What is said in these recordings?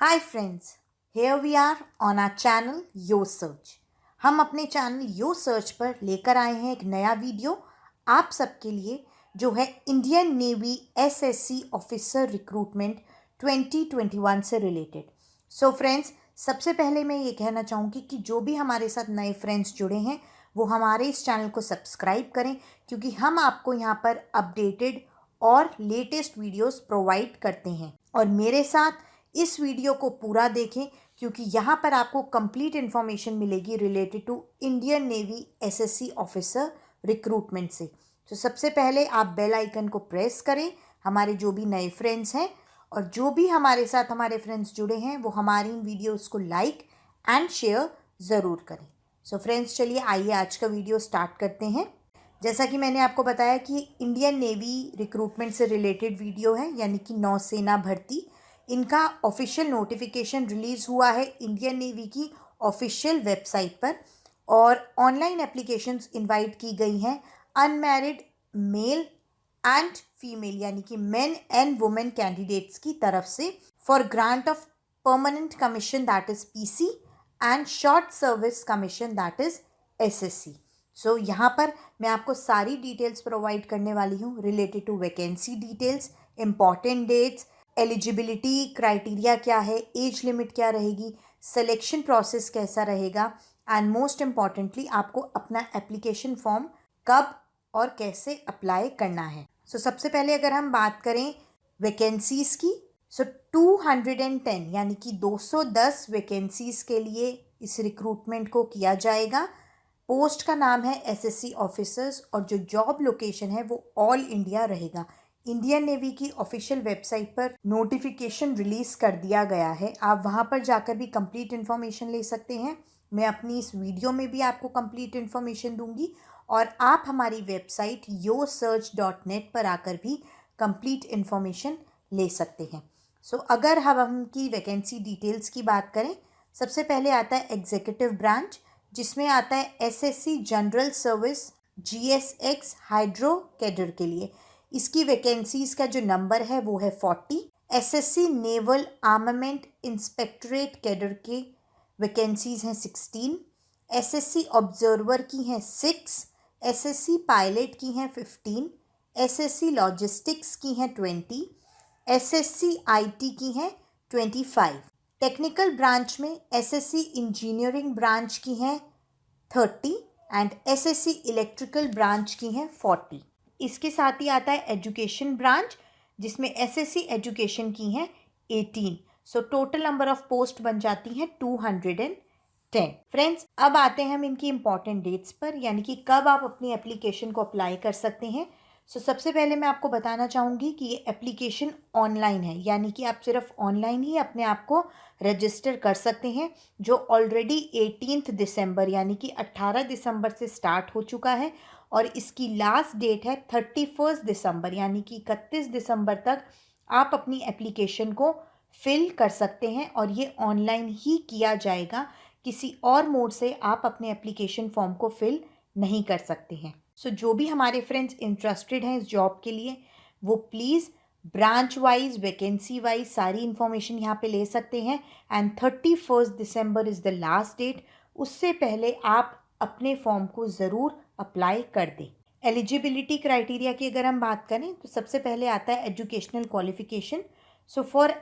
Hi friends, here we are on our channel yo search. हम अपने channel yo search पर लेकर आए हैं एक नया वीडियो आप सबके लिए, जो है Indian Navy SSC officer recruitment 2021 से रिलेटेड। सो फ्रेंड्स, सबसे पहले मैं ये कहना चाहूँगी कि जो भी हमारे साथ नए फ्रेंड्स जुड़े हैं वो हमारे इस चैनल को सब्सक्राइब करें, क्योंकि हम आपको यहाँ पर अपडेटेड और लेटेस्ट वीडियोस प्रोवाइड करते हैं। और मेरे साथ इस वीडियो को पूरा देखें, क्योंकि यहाँ पर आपको कंप्लीट इन्फॉर्मेशन मिलेगी related to Indian Navy SSC officer recruitment से। तो सबसे पहले आप बेल आइकन को प्रेस करें, हमारे जो भी नए फ्रेंड्स हैं और जो भी हमारे साथ हमारे फ्रेंड्स जुड़े हैं वो हमारी इन वीडियोस को लाइक एंड शेयर ज़रूर करें। सो फ्रेंड्स, चलिए आइए आज का वीडियो स्टार्ट करते हैं। जैसा कि मैंने आपको बताया कि इंडियन नेवी रिक्रूटमेंट से रिलेटेड वीडियो है, यानी कि नौसेना भर्ती। इनका ऑफिशियल नोटिफिकेशन रिलीज़ हुआ है इंडियन नेवी की ऑफिशियल वेबसाइट पर, और ऑनलाइन एप्लीकेशंस इनवाइट की गई हैं अनमैरिड मेल एंड फीमेल, यानी कि मेन एंड वुमेन कैंडिडेट्स की तरफ से, for grant of permanent commission that is PC and short service commission that is SSC. So यहाँ पर मैं आपको सारी डिटेल्स प्रोवाइड करने वाली हूँ related to vacancy details, important dates, eligibility criteria क्या है, एज लिमिट क्या रहेगी, सिलेक्शन प्रोसेस कैसा रहेगा, एंड मोस्ट इम्पॉर्टेंटली आपको अपना एप्लीकेशन फॉर्म कब और कैसे अप्लाई करना है। सो सबसे पहले अगर हम बात करें वैकेंसीज़ की, सो 210 यानी कि 210 वैकेंसीज़ के लिए इस रिक्रूटमेंट को किया जाएगा। पोस्ट का नाम है एसएससी ऑफिसर्स, और जो जॉब लोकेशन है वो ऑल इंडिया रहेगा। इंडियन नेवी की ऑफिशियल वेबसाइट पर नोटिफिकेशन रिलीज़ कर दिया गया है, आप वहाँ पर जाकर भी कंप्लीट इन्फॉर्मेशन ले सकते हैं। मैं अपनी इस वीडियो में भी आपको कंप्लीट इन्फॉर्मेशन दूंगी, और आप हमारी वेबसाइट yosearch.net पर आकर भी कंप्लीट इन्फॉर्मेशन ले सकते हैं। सो अगर हम उनकी वैकेंसी डिटेल्स की बात करें, सबसे पहले आता है एग्जीक्यूटिव ब्रांच, जिसमें आता है SSC general service GSX hydro cadre के लिए। इसकी वैकेंसीज़ का जो नंबर है वो है 40। एसएससी नेवल आर्मामेंट इंस्पेक्टरेट कैडर के वैकेंसीज़ हैं 16। एसएससी ऑब्जर्वर की हैं 6। एसएससी पायलट की हैं 15। एसएससी लॉजिस्टिक्स की हैं 20। एसएससी आईटी की हैं 25। टेक्निकल ब्रांच में एसएससी इंजीनियरिंग ब्रांच की हैं 30 एंड एसएससी इलेक्ट्रिकल ब्रांच की हैं 40। इसके साथ ही आता है एजुकेशन ब्रांच, जिसमें एसएससी एजुकेशन की हैं 18। So total number of post बन जाती हैं 210। फ्रेंड्स, अब आते हैं हम इनकी इंपॉर्टेंट डेट्स पर, यानी कि कब आप अपनी एप्लीकेशन को अप्लाई कर सकते हैं। सो सबसे पहले मैं आपको बताना चाहूँगी कि ये एप्लीकेशन ऑनलाइन है, यानी कि आप सिर्फ ऑनलाइन ही अपने आप को रजिस्टर कर सकते हैं, जो ऑलरेडी 18 दिसंबर यानी कि 18 दिसंबर से स्टार्ट हो चुका है, और इसकी लास्ट डेट है 31 दिसंबर, यानी कि 31 दिसंबर तक आप अपनी एप्लीकेशन को फिल कर सकते हैं, और ये ऑनलाइन ही किया जाएगा। किसी और मोड से आप अपने एप्लीकेशन फॉर्म को फिल नहीं कर सकते हैं। सो जो भी हमारे फ्रेंड्स इंटरेस्टेड हैं इस जॉब के लिए, वो please branch wise vacancy wise सारी इन्फॉर्मेशन यहाँ पे ले सकते हैं। And 31 December is the last date, उससे पहले आप अपने फॉर्म को ज़रूर अप्लाई कर दें। एलिजिबिलिटी क्राइटेरिया की अगर हम बात करें तो सबसे पहले आता है educational qualification. So for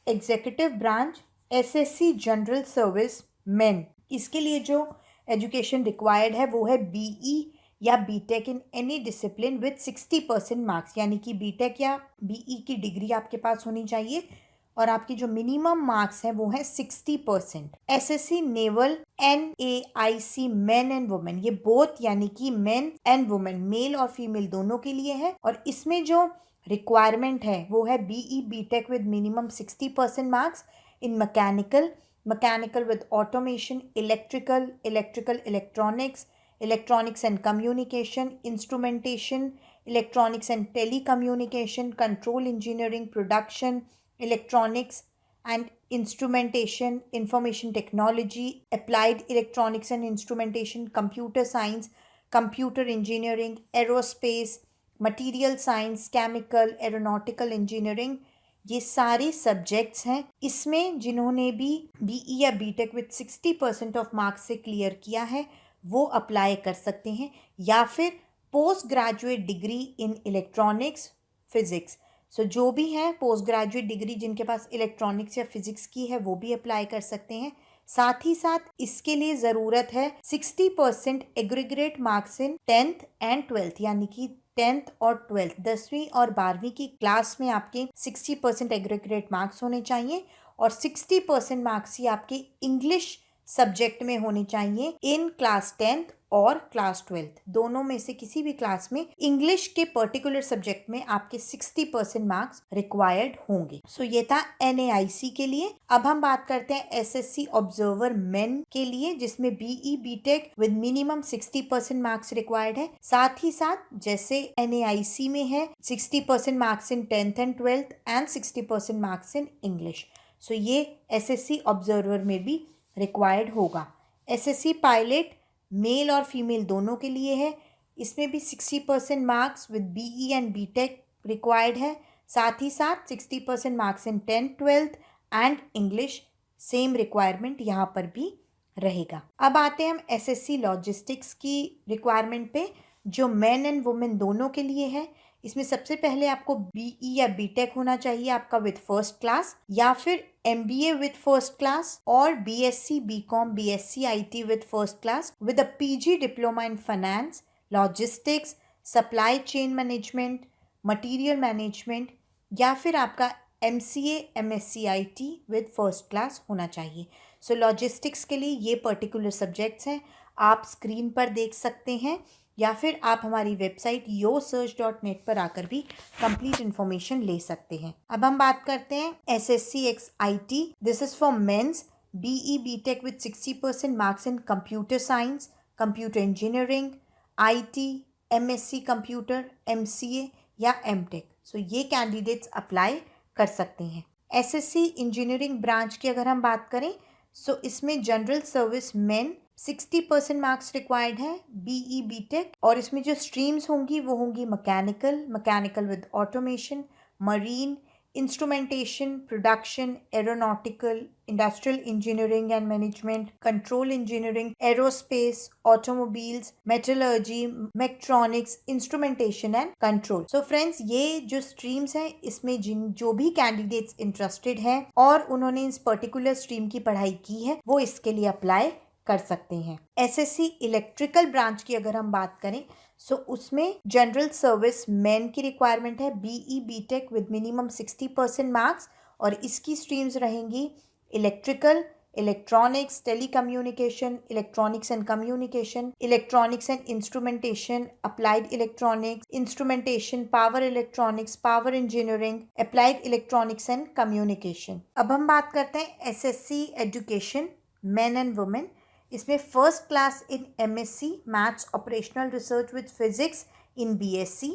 executive branch SSC general service main, इसके लिए जो एजुकेशन रिक्वायर्ड है वो है बीई या BTech in any discipline with 60% marks, यानी कि बीटेक या बीई की डिग्री आपके पास होनी चाहिए, और आपकी जो मिनिमम मार्क्स हैं वो है 60%। SSC naval NAIC main and women, ये बोथ यानी कि मेन एंड वुमेन, मेल और फीमेल दोनों के लिए है, और इसमें जो रिक्वायरमेंट है वो है BE BTech with minimum 60% marks in mechanical with automation, electrical electronics, electronics and communication, instrumentation, electronics and telecommunication, control engineering, production, electronics and instrumentation, information technology, applied electronics and instrumentation, computer science, computer engineering, aerospace, material science, chemical, aeronautical engineering, ये सारे subjects हैं। इसमें जिन्होंने भी BE या BTech with 60% of marks से clear किया है वो अप्लाई कर सकते हैं, या फिर post graduate degree in electronics physics. So जो भी हैं पोस्ट ग्रेजुएट डिग्री जिनके पास इलेक्ट्रॉनिक्स या फिजिक्स की है वो भी अप्लाई कर सकते हैं। साथ ही साथ इसके लिए ज़रूरत है 60% aggregate marks in 10th and 12th, यानी कि 10th और 12th 10वीं और 12वीं की क्लास में आपके 60% एग्रीगेट मार्क्स होने चाहिए, और 60% मार्क्स ही आपके इंग्लिश सब्जेक्ट में होने चाहिए इन क्लास 10th और क्लास 12th। दोनों में से किसी भी क्लास में इंग्लिश के पर्टिकुलर सब्जेक्ट में आपके 60% मार्क्स रिक्वायर्ड होंगे। सो ये था NAIC के लिए। अब हम बात करते हैं SSC ऑब्जर्वर मेन के लिए, जिसमें BE BTech with minimum 60% marks required है। साथ ही साथ जैसे NAIC में है 60% marks in 10th and 12th and 60% marks in English. So ये SSC ऑब्जर्वर में भी रिक्वायर्ड होगा। SSC पायलट मेल और फीमेल दोनों के लिए है। इसमें भी 60% marks with BE and BTech required है। साथ ही साथ 60% marks in 10th 12th and English same requirement यहाँ पर भी रहेगा। अब आते हैं हम SSC लॉजिस्टिक्स की रिक्वायरमेंट पे, जो मेन एंड वुमेन दोनों के लिए है। इसमें सबसे पहले आपको BE या BTech होना चाहिए आपका विद फर्स्ट क्लास, या फिर MBA विद फर्स्ट क्लास, और BSc BCom BSc IT with first class with a PG diploma in finance, logistics, supply chain management, material management, या फिर आपका MCA MSc IT with first class होना चाहिए। सो logistics के लिए ये पर्टिकुलर सब्जेक्ट्स हैं, आप स्क्रीन पर देख सकते हैं, या फिर आप हमारी वेबसाइट yosearch.net पर आकर भी कंप्लीट इन्फॉर्मेशन ले सकते हैं। अब हम बात करते हैं SSC X IT। This is for mens BE BTech with 60% marks in computer science, computer engineering, IT, MSc computer, MCA या MTech। सो ये कैंडिडेट्स अप्लाई कर सकते हैं। SSC इंजीनियरिंग ब्रांच की अगर हम बात करें, सो इसमें general service main 60% marks required है BE BTech, और इसमें जो स्ट्रीम्स होंगी वो होंगी mechanical with automation, marine, instrumentation, production, aeronautical, industrial engineering and management, control engineering, aerospace, automobiles, metallurgy, mechatronics, instrumentation and control. So friends, ये जो स्ट्रीम्स हैं इसमें जो भी कैंडिडेट्स इंटरेस्टेड हैं और उन्होंने इस पर्टिकुलर स्ट्रीम की पढ़ाई की है वो इसके लिए अप्लाई कर सकते हैं। SSC इलेक्ट्रिकल ब्रांच की अगर हम बात करें, सो उसमें जनरल सर्विस मेन की रिक्वायरमेंट है BE BTech with minimum 60% marks, और इसकी स्ट्रीम्स रहेंगी electrical, electronics, telecommunication, electronics and communication, electronics and instrumentation, applied electronics, instrumentation, power electronics, power engineering, applied electronics and communication. अब हम बात करते हैं SSC education men and women. इसमें first class in MSc maths operational research with physics in BSc,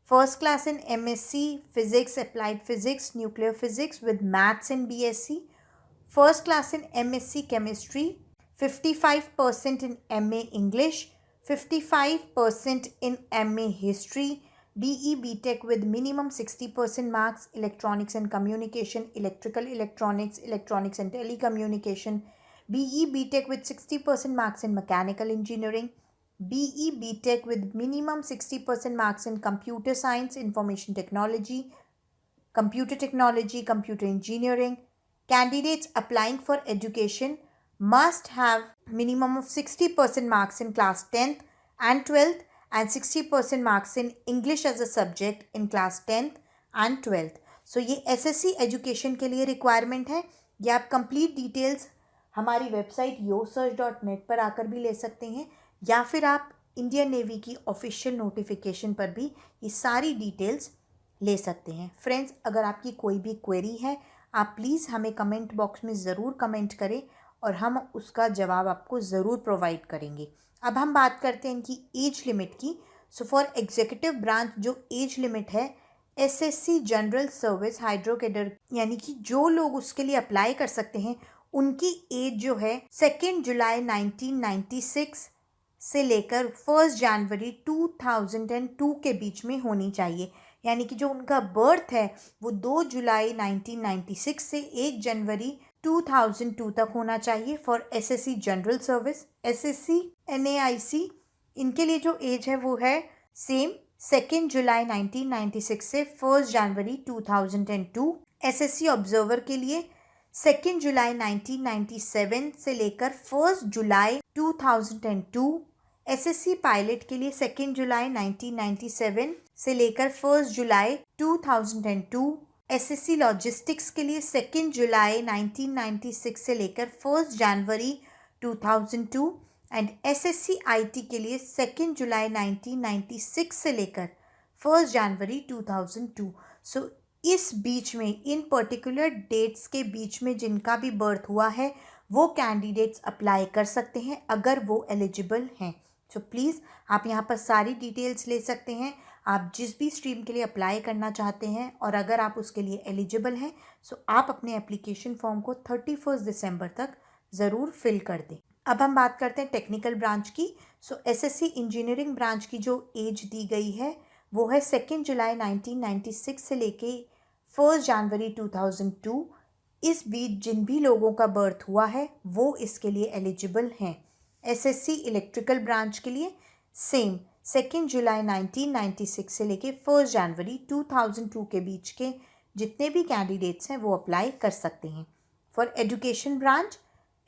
first class in MSc physics applied physics nuclear physics with maths in BSc, first class in MSc chemistry, 55% in MA English, 55% in MA history, BE BTech with minimum 60% marks electronics and communication, electrical electronics, electronics and telecommunication, BE BTech with 60% marks in mechanical engineering, BE BTech with minimum 60% marks in computer science, information technology, computer engineering. Candidates applying for education must have minimum of 60% marks in class 10th and 12th and 60% marks in English as a subject in class 10th and 12th. So ये SSC education के लिए requirement है। ये आप complete details हमारी website yosearch.net पर आकर भी ले सकते हैं, या फिर आप इंडियन नेवी की ऑफिशियल नोटिफिकेशन पर भी ये सारी डिटेल्स ले सकते हैं। फ्रेंड्स, अगर आपकी कोई भी क्वेरी है आप प्लीज़ हमें कमेंट बॉक्स में ज़रूर कमेंट करें और हम उसका जवाब आपको ज़रूर प्रोवाइड करेंगे। अब हम बात करते हैं इनकी एज लिमिट की। सो फॉर एग्जीक्यूटिव ब्रांच जो एज लिमिट है SSC general service hydro cadre, यानी कि जो लोग उसके लिए अप्लाई कर सकते हैं उनकी एज जो है 2 जुलाई 1996 से लेकर 1 जनवरी 2002 के बीच में होनी चाहिए। यानी कि जो उनका बर्थ है वो 2 जुलाई 1996 से 1 जनवरी 2002 तक होना चाहिए for SSC general service. SSC NAIC इनके लिए जो एज है वो है सेम 2 जुलाई 1996 से 1 जनवरी 2002। एसएससी ऑब्जर्वर के लिए 2 जुलाई 1997 से लेकर 1 जुलाई 2002। एसएससी पायलट के लिए 2 जुलाई 1997 से लेकर 1 जुलाई 2002। एसएससी लॉजिस्टिक्स के लिए 2 जुलाई 1996 से लेकर 1 जनवरी 2002 एंड एसएससी आईटी के लिए 2 जुलाई 1996 से लेकर 1 जनवरी 2002। सो इस बीच में इन पर्टिकुलर डेट्स के बीच में जिनका भी बर्थ हुआ है वो कैंडिडेट्स अप्लाई कर सकते हैं अगर वो एलिजिबल हैं। सो प्लीज़ आप यहाँ पर सारी डिटेल्स ले सकते हैं, आप जिस भी स्ट्रीम के लिए अप्लाई करना चाहते हैं और अगर आप उसके लिए एलिजिबल हैं सो आप अपने एप्लीकेशन फॉर्म को 31 दिसंबर तक ज़रूर फिल कर दें। अब हम बात करते हैं टेक्निकल ब्रांच की। सो एसएससी इंजीनियरिंग ब्रांच की जो एज दी गई है वो है 2 जुलाई 1996 से लेके 1 जनवरी 2002। इस बीच जिन भी लोगों का बर्थ हुआ है वो इसके लिए एलिजिबल हैं। एसएससी इलेक्ट्रिकल ब्रांच के लिए सेम 2 जुलाई 1996 से लेके 1 जनवरी 2002 के बीच के जितने भी कैंडिडेट्स हैं वो अप्लाई कर सकते हैं। For education branch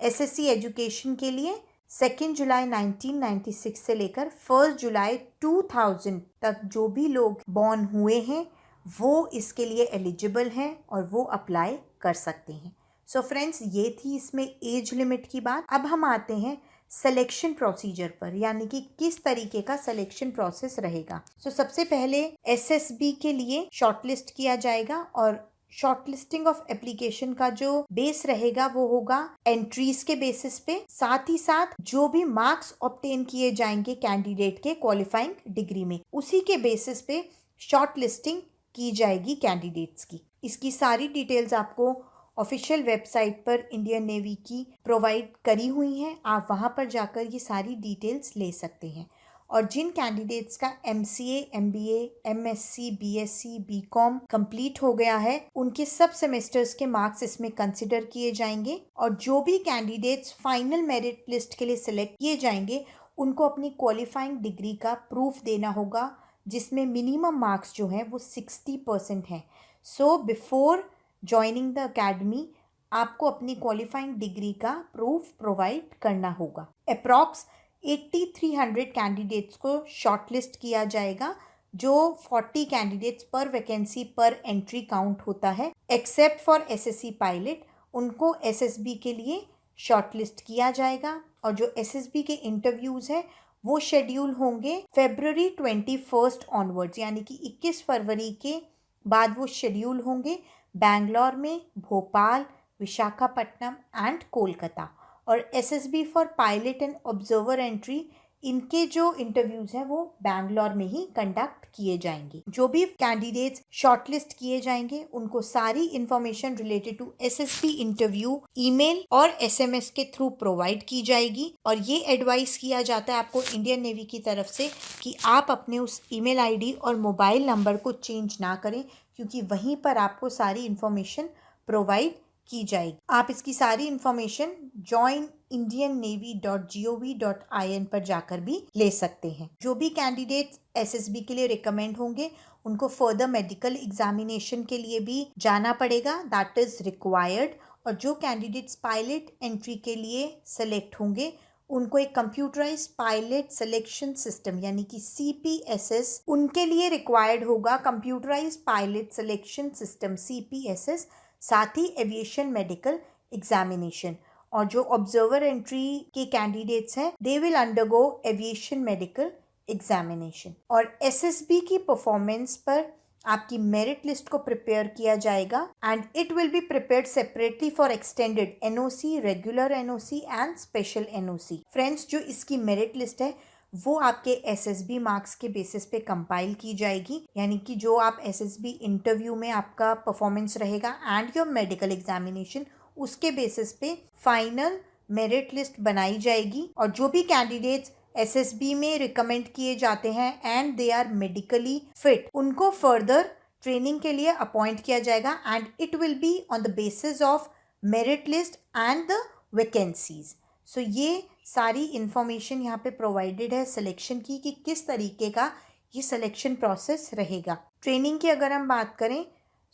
SSC education के लिए 2 जुलाई 1996 से लेकर 1 जुलाई 2000 तक जो भी लोग बॉर्न हुए हैं वो इसके लिए एलिजिबल हैं और वो अप्लाई कर सकते हैं। सो फ्रेंड्स ये थी इसमें एज लिमिट की बात। अब हम आते हैं सिलेक्शन प्रोसीजर पर, यानी कि किस तरीके का सिलेक्शन प्रोसेस रहेगा। सो सबसे पहले एसएसबी के लिए शॉर्टलिस्ट किया जाएगा और शॉर्टलिस्टिंग ऑफ एप्लीकेशन का जो बेस रहेगा वो होगा एंट्रीज के बेसिस पे, साथ ही साथ जो भी मार्क्स ऑब्टेन किए जाएंगे कैंडिडेट के क्वालिफाइंग डिग्री में उसी के बेसिस पे शॉर्टलिस्टिंग की जाएगी कैंडिडेट्स की। इसकी सारी डिटेल्स आपको ऑफिशियल वेबसाइट पर इंडियन नेवी की प्रोवाइड करी हुई हैं, आप वहां पर जाकर ये सारी डिटेल्स ले सकते हैं। और जिन कैंडिडेट्स का MCA, MBA, MSc, BSc, BCom complete हो गया है उनके सब सेमेस्टर्स के मार्क्स इसमें कंसिडर किए जाएंगे और जो भी कैंडिडेट्स फाइनल मेरिट लिस्ट के लिए सिलेक्ट किए जाएंगे उनको अपनी क्वालिफाइंग डिग्री का प्रूफ देना होगा जिसमें मिनिमम मार्क्स जो हैं वो 60% हैं। So before joining the academy आपको अपनी क्वालिफाइंग डिग्री का प्रूफ प्रोवाइड करना होगा। अप्रॉक्स 8300 कैंडिडेट्स को शॉर्टलिस्ट किया जाएगा, जो 40 कैंडिडेट्स पर वैकेंसी पर एंट्री काउंट होता है। एक्सेप्ट फॉर एसएससी पायलट उनको एसएसबी के लिए शॉर्टलिस्ट किया जाएगा और जो एसएसबी के इंटरव्यूज़ हैं वो शेड्यूल होंगे February 21 ऑनवर्ड्स, यानी कि 21 फरवरी के बाद वो शेड्यूल होंगे बैंगलोर में, भोपाल, विशाखापट्टनम एंड कोलकाता। और SSB for pilot and observer entry इनके जो इंटरव्यूज़ हैं वो बैंगलोर में ही कंडक्ट किए जाएंगे। जो भी कैंडिडेट्स शॉर्टलिस्ट किए जाएंगे उनको सारी information related to SSB interview email और एसएमएस के थ्रू प्रोवाइड की जाएगी। और ये एडवाइस किया जाता है आपको इंडियन नेवी की तरफ से कि आप अपने उस ईमेल आईडी और मोबाइल नंबर को चेंज ना करें, क्योंकि वहीं पर आपको सारी इंफॉर्मेशन प्रोवाइड की जाएगी। आप इसकी सारी इंफॉर्मेशन joinindiannavy.gov.in पर जाकर भी ले सकते हैं। जो भी कैंडिडेट्स एसएसबी के लिए रिकमेंड होंगे उनको फर्दर मेडिकल एग्जामिनेशन के लिए भी जाना पड़ेगा, दैट इज रिक्वायर्ड। और जो कैंडिडेट्स पायलट एंट्री के लिए सेलेक्ट होंगे उनको एक कंप्यूटराइज पायलट सिलेक्शन सिस्टम यानी कि CPSS उनके लिए रिक्वायर्ड होगा, computerised pilot selection system CPSS, साथ ही एविएशन मेडिकल एग्जामिनेशन। और जो ऑब्जर्वर एंट्री के कैंडिडेट्स हैं they will undergo aviation medical examination. और एसएसबी की परफॉर्मेंस पर आपकी मेरिट लिस्ट को प्रिपेयर किया जाएगा and it will be prepared separately for extended NOC, regular NOC and special NOC. Friends, जो इसकी मेरिट लिस्ट है वो आपके एसएसबी मार्क्स के बेसिस पे कंपाइल की जाएगी, यानी कि जो आप एसएसबी इंटरव्यू में आपका परफॉर्मेंस रहेगा एंड योर मेडिकल एग्जामिनेशन उसके बेसिस पे फाइनल मेरिट लिस्ट बनाई जाएगी। और जो भी कैंडिडेट्स एसएसबी में रिकमेंड किए जाते हैं and they are medically fit, उनको फर्दर ट्रेनिंग के लिए अपॉइंट किया जाएगा and it will be on the basis of merit list and the vacancies. So ये सारी इंफॉर्मेशन यहाँ पे प्रोवाइडेड है सिलेक्शन की कि किस तरीके का ये सिलेक्शन प्रोसेस रहेगा। ट्रेनिंग की अगर हम बात करें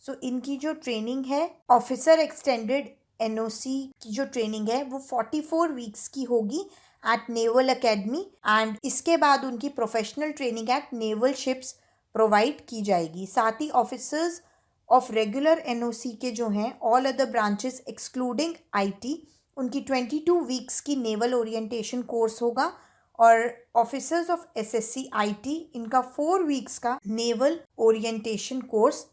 सो इनकी जो ट्रेनिंग है ऑफिसर एक्सटेंडेड एनओसी की जो ट्रेनिंग है वो 44 वीक्स की होगी एट नेवल एकेडमी एंड इसके बाद उनकी professional training at naval ships provide की जाएगी। साथ ही ऑफिसर्स ऑफ रेगुलर एनओसी के जो हैं all other branches excluding IT, उनकी 22 वीक्स की नेवल ओरिएंटेशन कोर्स होगा और ऑफिसर्स ऑफ एसएससी आईटी इनका 4 वीक्स का नेवल ओरिएंटेशन कोर्स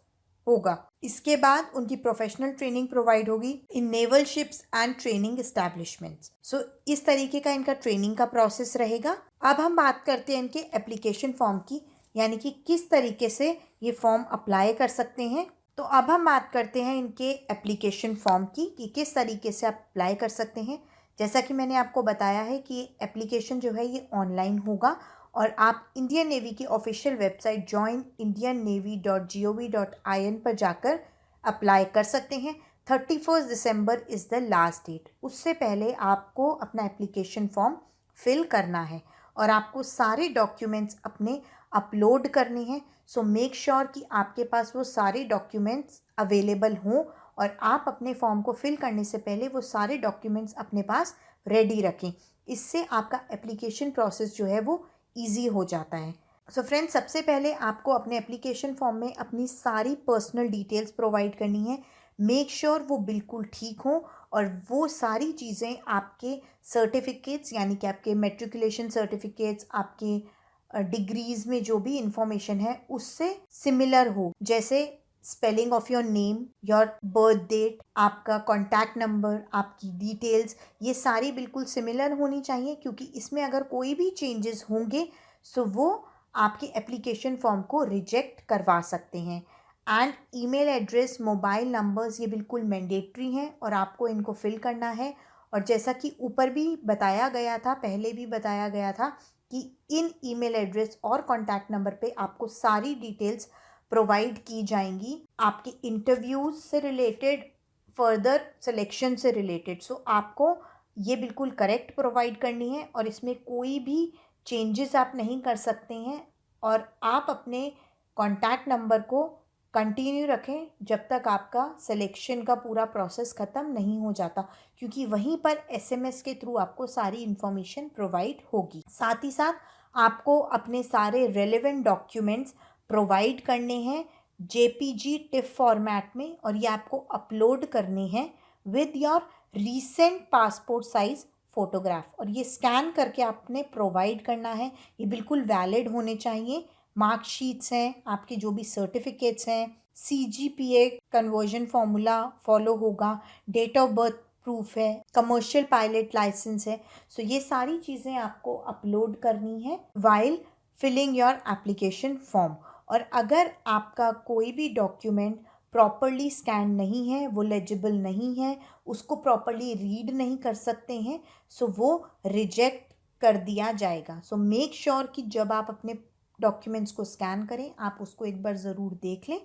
होगा। इसके बाद उनकी प्रोफेशनल ट्रेनिंग प्रोवाइड होगी in naval ships and training establishments. So इस तरीके का इनका ट्रेनिंग का प्रोसेस रहेगा। अब हम बात करते हैं इनके एप्लीकेशन फॉर्म की, यानी कि किस तरीके से ये फॉर्म अप्लाई कर सकते हैं। तो अब हम बात करते हैं इनके एप्लीकेशन फॉर्म की कि किस तरीके से आप अप्लाई कर सकते हैं। जैसा कि मैंने आपको बताया है कि एप्लीकेशन जो है ये ऑनलाइन होगा और आप इंडियन नेवी की ऑफिशियल वेबसाइट joinindiannavy.gov.in पर जाकर अप्लाई कर सकते हैं। 31 December is the last date. उससे पहले आपको अपना एप्लीकेशन फॉर्म फिल करना है और आपको सारे डॉक्यूमेंट्स अपने अपलोड करने हैं। सो मेक श्योर कि आपके पास वो सारे डॉक्यूमेंट्स अवेलेबल हों और आप अपने फॉर्म को फिल करने से पहले वो सारे डॉक्यूमेंट्स अपने पास रेडी रखें। इससे आपका एप्लीकेशन प्रोसेस जो है वो ईजी हो जाता है। सो फ्रेंड्स, सबसे पहले आपको अपने एप्लीकेशन फॉर्म में अपनी सारी पर्सनल डिटेल्स प्रोवाइड करनी है। मेक श्योर वो बिल्कुल ठीक हों और वो सारी चीज़ें आपके सर्टिफिकेट्स यानी कि आपके मैट्रिकुलेशन सर्टिफिकेट्स, आपके डिग्रीज़ में जो भी इंफॉर्मेशन है उससे सिमिलर हो, जैसे spelling of your name, your birth date, आपका कॉन्टैक्ट नंबर, आपकी डिटेल्स, ये सारी बिल्कुल सिमिलर होनी चाहिए क्योंकि इसमें अगर कोई भी चेंजेस होंगे सो वो आपके एप्लीकेशन फॉर्म को रिजेक्ट करवा सकते हैं। And email address, mobile numbers ये बिल्कुल मैंडेटरी हैं और आपको इनको फिल करना है। और जैसा कि ऊपर भी बताया गया था, पहले भी बताया गया था कि इन ईमेल एड्रेस और कॉन्टैक्ट नंबर पे आपको सारी डिटेल्स प्रोवाइड की जाएंगी आपके इंटरव्यूज से रिलेटेड, फर्दर सिलेक्शन से रिलेटेड। सो आपको ये बिल्कुल करेक्ट प्रोवाइड करनी है और इसमें कोई भी चेंजेस आप नहीं कर सकते हैं और आप अपने कॉन्टैक्ट नंबर को कंटिन्यू रखें जब तक आपका सिलेक्शन का पूरा प्रोसेस ख़त्म नहीं हो जाता, क्योंकि वहीं पर एसएमएस के थ्रू आपको सारी इन्फॉर्मेशन प्रोवाइड होगी। साथ ही साथ आपको अपने सारे रेलेवेंट डॉक्यूमेंट्स प्रोवाइड करने हैं जेपीजी टिफ फॉर्मेट में और ये आपको अपलोड करने हैं with your recent passport size photograph और ये स्कैन करके आपने प्रोवाइड करना है। ये बिल्कुल वैलिड होने चाहिए। मार्कशीट्स हैं, आपके जो भी सर्टिफिकेट्स हैं, CGPA कन्वर्जन फार्मूला फॉलो होगा, डेट ऑफ बर्थ प्रूफ है, कमर्शियल पायलट लाइसेंस है। सो ये सारी चीज़ें आपको अपलोड करनी है while filling your application form. और अगर आपका कोई भी डॉक्यूमेंट प्रॉपरली स्कैन नहीं है, वो लेजिबल नहीं है, उसको प्रॉपरली रीड नहीं कर सकते हैं, सो वो रिजेक्ट कर दिया जाएगा। सो मेक श्योर कि जब आप अपने डॉक्यूमेंट्स को स्कैन करें आप उसको एक बार ज़रूर देख लें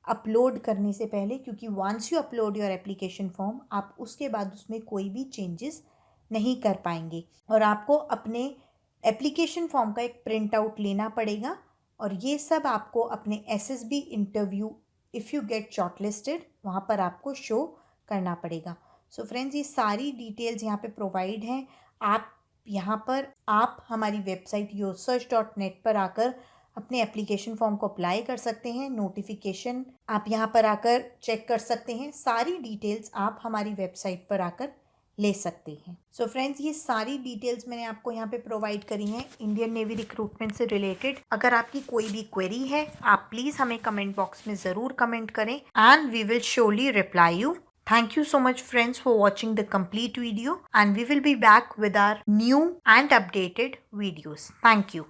अपलोड करने से पहले, क्योंकि once you upload your application form आप उसके बाद उसमें कोई भी चेंजेस नहीं कर पाएंगे। और आपको अपने एप्लीकेशन फॉर्म का एक प्रिंट आउट लेना पड़ेगा और ये सब आपको अपने SSB interview if you get shortlisted वहाँ पर आपको शो करना पड़ेगा। सो फ्रेंड्स, ये सारी डिटेल्स यहाँ पे प्रोवाइड हैं। आप हमारी वेबसाइट yosearch.net पर आकर अपने एप्लीकेशन फॉर्म को अप्लाई कर सकते हैं। नोटिफिकेशन आप यहाँ पर आकर चेक कर सकते हैं। सारी डिटेल्स आप हमारी वेबसाइट पर आकर ले सकते हैं। सो फ्रेंड्स, ये सारी डिटेल्स मैंने आपको यहाँ पे प्रोवाइड करी हैं इंडियन नेवी रिक्रूटमेंट से रिलेटेड। अगर आपकी कोई भी क्वेरी है आप प्लीज़ हमें कमेंट बॉक्स में ज़रूर कमेंट करें and we will surely reply you. Thank you so much friends for watching the complete video and we will be back with our new and updated videos. Thank you.